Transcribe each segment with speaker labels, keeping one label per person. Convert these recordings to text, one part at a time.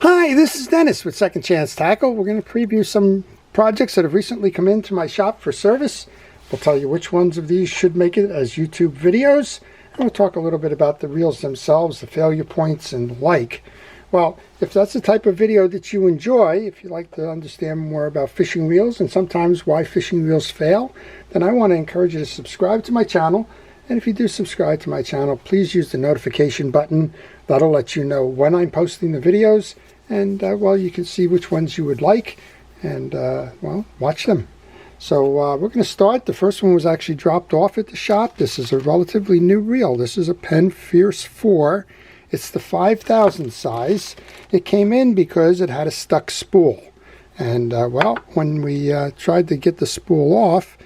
Speaker 1: Hi, this is Dennis with Second Chance Tackle. We're going to preview some projects that have recently come into my shop for service. We'll tell you which ones of these should make it as YouTube videos. And we'll talk a little bit about the reels themselves, the failure points, and like. Well, if that's the type of video that you enjoy, if you like to understand more about fishing reels and sometimes why fishing reels fail, then I want to encourage you to subscribe to my channel. And if you do subscribe to my channel, please use the notification button. That'll let you know when I'm posting the videos. And, well, you can see which ones you would like and, well, watch them. So we're going to start. The first one was actually dropped off at the shop. This is a relatively new reel. This is a Penn Fierce 4. It's the 5,000 size. It came in because it had a stuck spool. And, well, when we tried to get the spool off,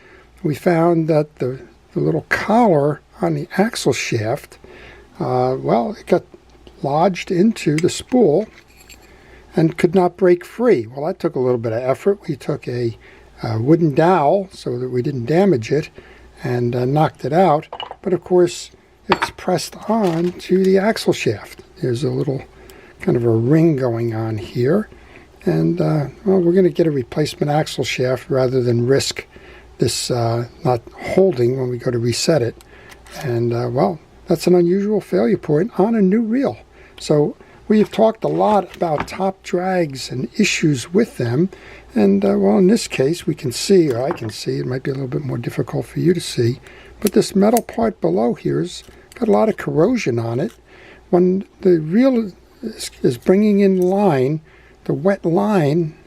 Speaker 1: we found that the little collar on the axle shaft, well, it got lodged into the spool and could not break free. Well, that took a little bit of effort. We took a wooden dowel so that we didn't damage it and knocked it out. But of course, it's pressed on to the axle shaft. There's a little kind of a ring going on here. And, well, we're going to get a replacement axle shaft rather than risk this not holding when we go to reset it. And, well, that's an unusual failure point on a new reel. So we've talked a lot about top drags and issues with them, and well, in this case we can see, or I can see, it might be a little bit more difficult for you to see, but this metal part below here has got a lot of corrosion on it. When the reel is bringing in line, the wet line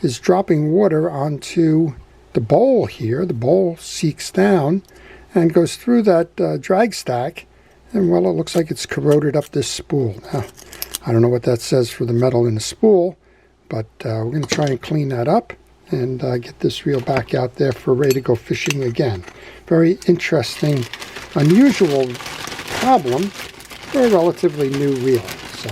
Speaker 1: is dropping water onto the bowl here. The bowl seeks down and goes through that drag stack, and well, it looks like it's corroded up this spool. Now, I don't know what that says for the metal in the spool, but we're going to try and clean that up and get this reel back out there for ready to go fishing again. Very interesting, unusual problem for a relatively new reel. So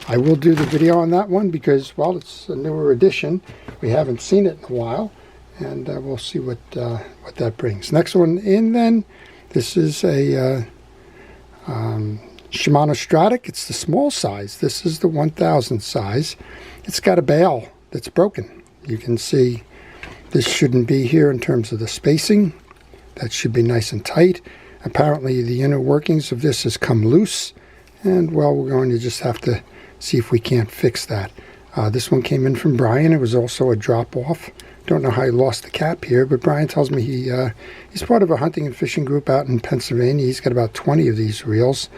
Speaker 1: I will do the video on that one because, well, it's a newer edition. We haven't seen it in a while, and we'll see what that brings. Next one in then, this is a Shimano Stradic. It's the small size. This is the 1000 size. It's got a bail that's broken. You can see this shouldn't be here in terms of the spacing. That should be nice and tight. Apparently the inner workings of this has come loose, and well, we're going to just have to see if we can't fix that. This one came in from Brian. It was also a drop-off. Don't know how he lost the cap here, but Brian tells me he's part of a hunting and fishing group out in Pennsylvania. He's got about 20 of these reels.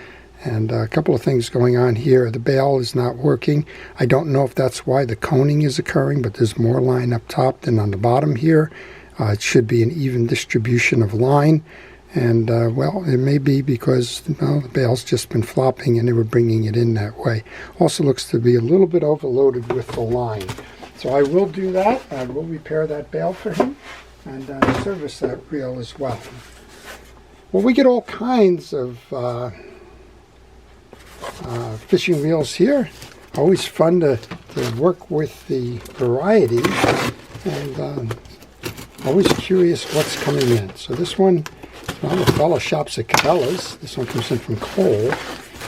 Speaker 1: And a couple of things going on here. The bail is not working. I don't know if that's why the coning is occurring, but there's more line up top than on the bottom here. It should be an even distribution of line. And, well, it may be because, well, the bail's just been flopping and they were bringing it in that way. Also looks to be a little bit overloaded with the line. So I will do that. I will repair that bail for him and service that reel as well. Well, we get all kinds of fishing reels here. Always fun to work with the variety, and always curious what's coming in. So this one, well, the fellow shops at Cabela's. This one comes in from Cole.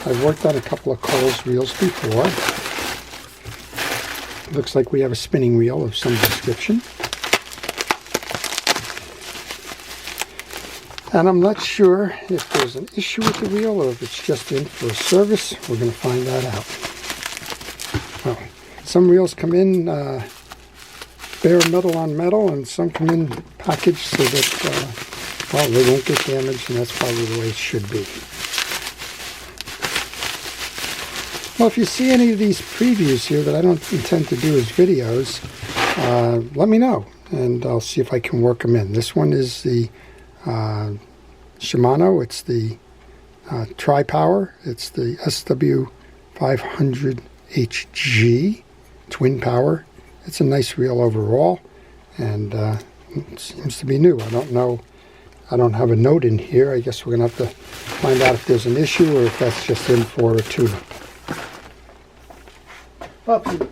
Speaker 1: I've worked on a couple of Cole's reels before. Looks like we have a spinning reel of some description. And I'm not sure if there's an issue with the reel or if it's just in for a service. We're going to find that out. Well, some reels come in bare metal on metal, and some come in packaged so that, well, they won't get damaged, and that's probably the way it should be. Well, if you see any of these previews here that I don't intend to do as videos, let me know, and I'll see if I can work them in. This one is the Shimano. It's the Tri-Power. It's the SW500HG twin power. It's a nice reel overall, and it seems to be new. I don't know. I don't have a note in here. I guess we're going to have to find out if there's an issue or if that's just in for a tune-up. Well, if you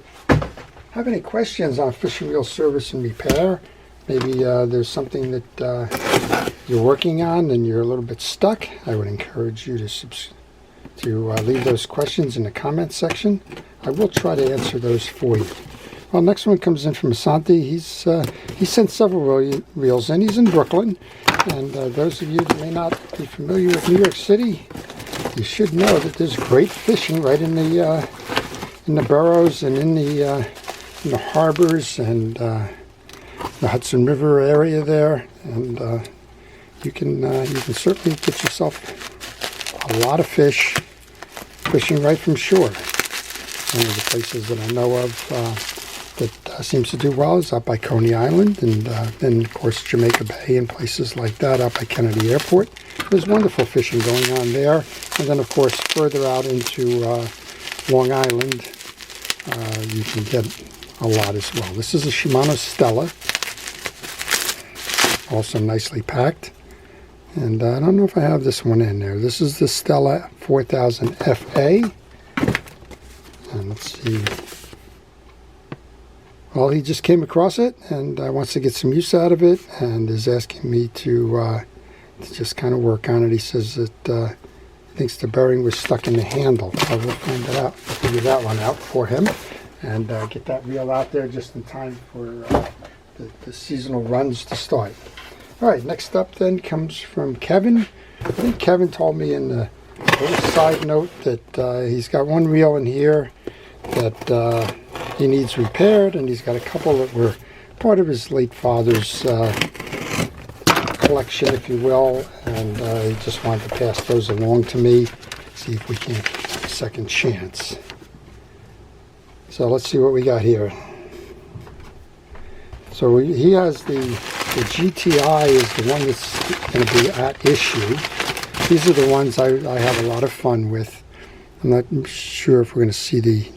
Speaker 1: have any questions on fishing reel service and repair, maybe there's something that you're working on and you're a little bit stuck, I would encourage you to leave those questions in the comment section. I will try to answer those for you. Well, next one comes in from Asante. He sent several reels in. He's in Brooklyn, and those of you that may not be familiar with New York City, you should know that there's great fishing right in the boroughs and in the harbors and the Hudson River area there, and you can certainly get yourself a lot of fish fishing right from shore. One of the places that I know of that seems to do well is up by Coney Island, and then of course Jamaica Bay and places like that up by Kennedy Airport. There's wonderful fishing going on there, and then of course further out into Long Island you can get a lot as well. This is a Shimano Stella, also nicely packed, and I don't know if I have this one in there. This is the Stella 4000 FA, and let's see. Well, he just came across it and wants to get some use out of it, and is asking me to just kind of work on it. He says that he thinks the bearing was stuck in the handle. I will find that out, figure that one out for him, and get that reel out there just in time for the seasonal runs to start. All right, next up then comes from Kevin. I think Kevin told me in the little side note that he's got one reel in here that he needs repaired, and he's got a couple that were part of his late father's collection, if you will, and he just wanted to pass those along to me, see if we can't have a second chance. So let's see what we got here. So he has the GTI is the one that's going to be at issue. These are the ones I have a lot of fun with. I'm not sure if we're going to see the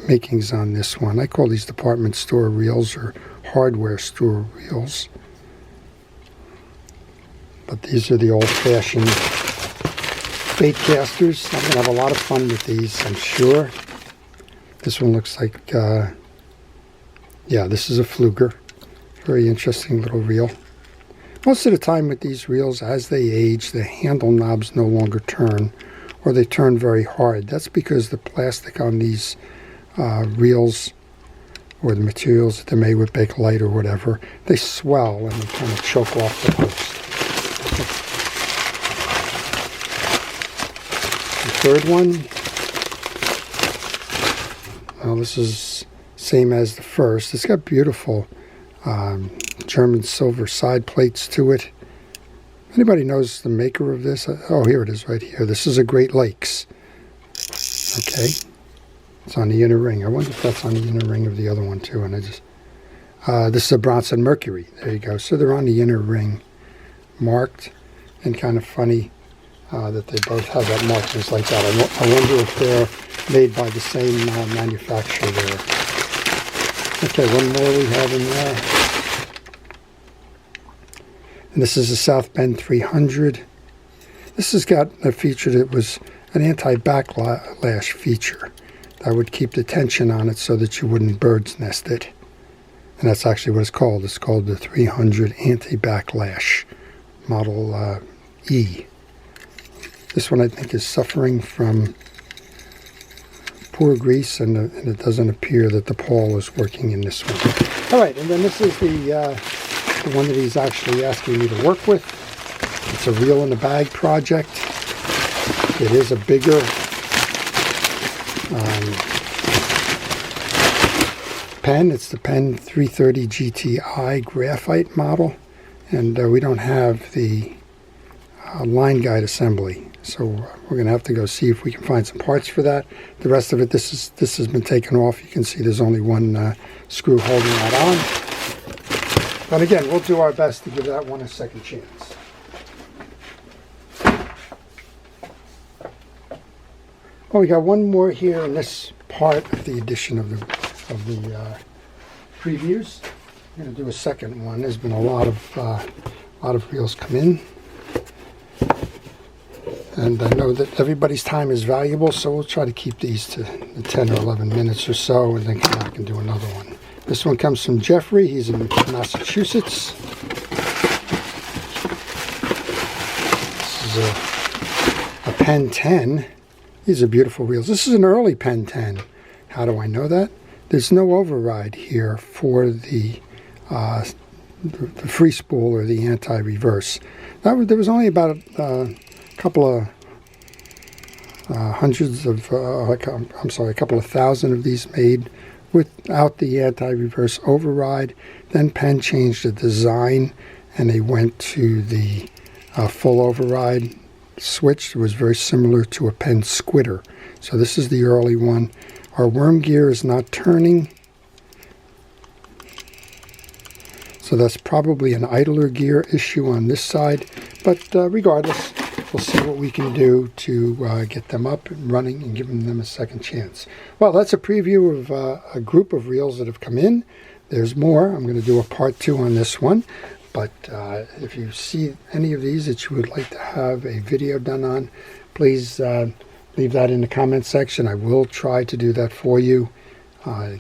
Speaker 1: makings on this one. I call these department store reels or hardware store reels. But these are the old-fashioned baitcasters. I'm going to have a lot of fun with these, I'm sure. This one looks like, yeah, this is a Fluger. Very interesting little reel. Most of the time with these reels, as they age, the handle knobs no longer turn, or they turn very hard. That's because the plastic on these reels, or the materials that they're made with Bakelite or whatever, they swell and they kind of choke off the post. The third one, well, this is same as the first. It's got beautiful German silver side plates to it. Anybody knows the maker of this? Oh, here it is right here. This is a Great Lakes. Okay. It's on the inner ring. I wonder if that's on the inner ring of the other one too. And I just, this is a Bronson Mercury. There you go. So they're on the inner ring marked, and kind of funny that they both have that markings like that. I wonder if they're made by the same manufacturer there. Okay, one more we have in there. And this is a South Bend 300. This has got a feature that was an anti-backlash feature that would keep the tension on it so that you wouldn't bird's nest it. And that's actually what it's called. It's called the 300 Anti-Backlash Model E. This one I think is suffering from poor grease, and it doesn't appear that the pawl is working in this one. All right, and then this is the one that he's actually asking me to work with. It's a reel in the bag project. It is a bigger Penn. It's the Penn 330 GTI graphite model, and we don't have the line guide assembly, so we're going to have to go see if we can find some parts for that. The rest of it, this has been taken off. You can see there's only one screw holding that on. But again, we'll do our best to give that one a second chance. Well, we got one more here in this part of the edition of the previews. I'm going to do a second one. There's been a lot of reels come in, and I know that everybody's time is valuable, so we'll try to keep these to 10 or 11 minutes or so, and then come back and do another one. This one comes from Jeffrey. He's in Massachusetts. This is a Penn 10. These are beautiful reels. This is an early Penn 10. How do I know that? There's no override here for the free spool or the anti-reverse. There was only about a couple of a couple of thousand of these made without the anti-reverse override. Then Penn changed the design and they went to the full override switch. It was very similar to a Penn Squitter. So this is the early one. Our worm gear is not turning, so that's probably an idler gear issue on this side, but regardless, we'll see what we can do to get them up and running and giving them a second chance. Well, that's a preview of a group of reels that have come in. There's more. I'm going to do a part 2 on this one, but if you see any of these that you would like to have a video done on, please leave that in the comment section. I will try to do that for you,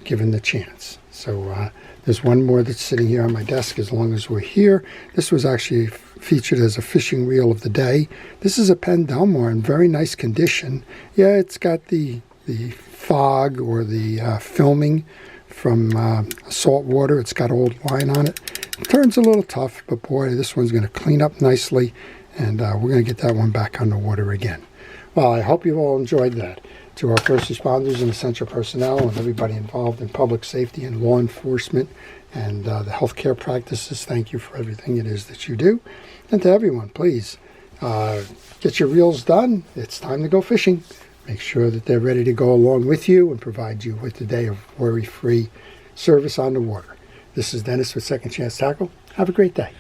Speaker 1: given the chance. So there's one more that's sitting here on my desk as long as we're here. This was actually featured as a fishing reel of the day. This is a Penn Delmar in very nice condition. Yeah, it's got the fog or the filming from salt water. It's got old line on it. It turns a little tough, but boy, this one's going to clean up nicely, and we're going to get that one back on the water again. Well, I hope you all enjoyed that. To our first responders and essential personnel and everybody involved in public safety and law enforcement and the healthcare practices, thank you for everything it is that you do. And to everyone, please get your reels done. It's time to go fishing. Make sure that they're ready to go along with you and provide you with a day of worry-free service on the water. This is Dennis with Second Chance Tackle. Have a great day.